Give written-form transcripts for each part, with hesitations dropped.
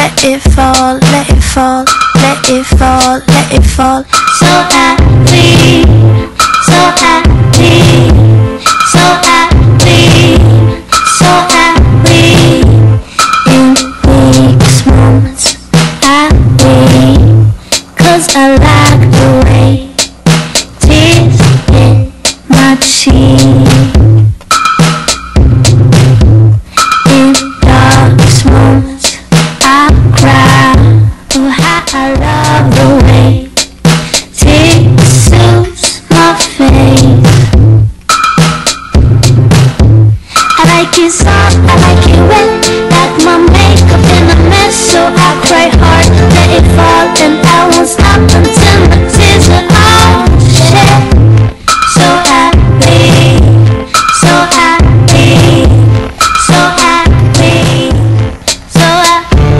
let it fall, let it fall, let it fall, let it fall. So happy, so happy, so happy, so happy. In these moments happy, 'cause I like the way tears in my cheek. In darkest moments I cry, oh how I love the way tears soothes my face. I like it soft, I like it wet, like my makeup in a mess. So I cry hard, let it fall, and I won't stop until my tears are all shed. So happy, so happy, so happy, so happy,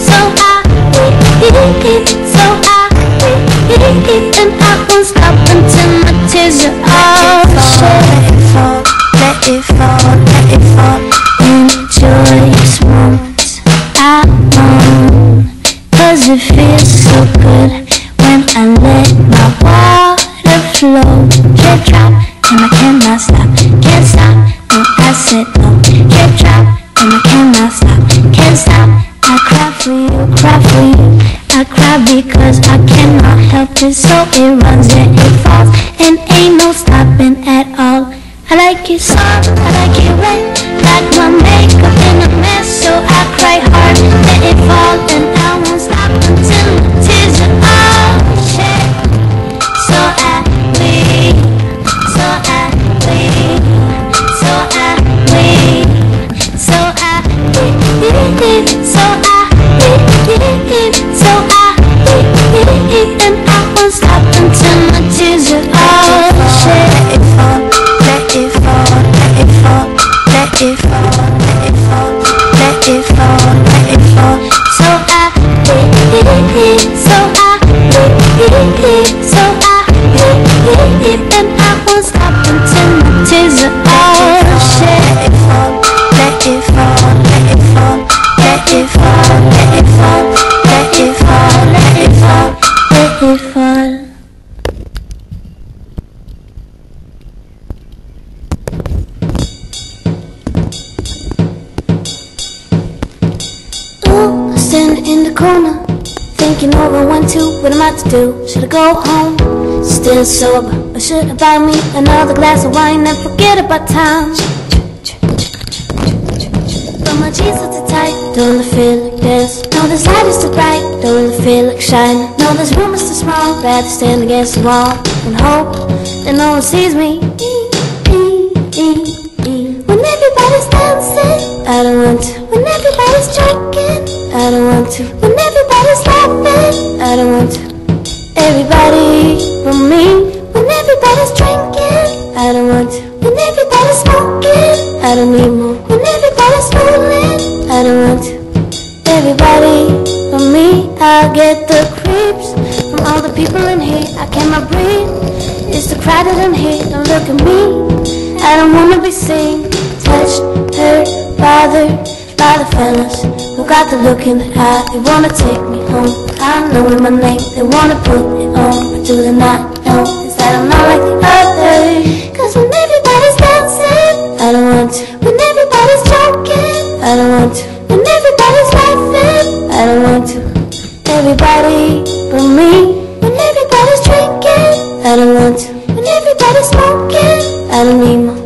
so happy, so happy, and I won't stop until my tears are all shed. Let it fall, let it fall, enjoy these moments alone, 'cause it feels so good when I let my water flow. Drip drop, and I cannot stop, can't stop, no I said no. Drip drop, and I cannot stop, can't stop. I cry for you, cry for you, I cry because I cannot help it. So it runs and it falls, and ain't no stopping at all. I like it soft, I like it wet, like my makeup in a mess. So I cry hard, let it fall, and I won't stop until the tears are all shed. So happy, so happy, so happy, so happy, so happy, so happy, and I won't stop until my tears are all shed. Let it fall, let it fall, let it fall, let it fall, let it fall, let it fall, let it fall. So happy, so happy, so happy, and I won't stop until my tears are all shed. Let it fall, let it fall, let it fall, let it fall, let it fall, let it fall, let it fall, let it fall. Standing in the corner, thinking over 1, 2, what am I to do? Should I go home, still sober, or should I buy me another glass of wine and forget about time? But my jeans are too tight, don't really feel like this. No, this light is too bright, don't really feel like shining. No, this room is too small, rather stand against the wall and hope that no one sees me. When everybody's dancing, I don't want to. When everybody's drinking, I don't want to. When everybody's laughing, I don't want to. Everybody but me. When everybody's drinking, I don't want to. When everybody's smoking, I don't need more. When everybody's fooling, I don't want to. Everybody but me. I'll get the creeps from all the people in here. I cannot breathe, it's too crowded in here. Don't look at me, I don't wanna be seen, touched, hurt, bothered by the fellas who got the look in the eye. They wanna take me home, I know in my name. They wanna put it on, but do they not know is that I'm not like the others? 'Cause when everybody's dancing, I don't want to. When everybody's joking, I don't want to. When everybody's laughing, I don't want to. Everybody but me. When everybody's drinking, I don't want to. When everybody's smoking, I don't need more.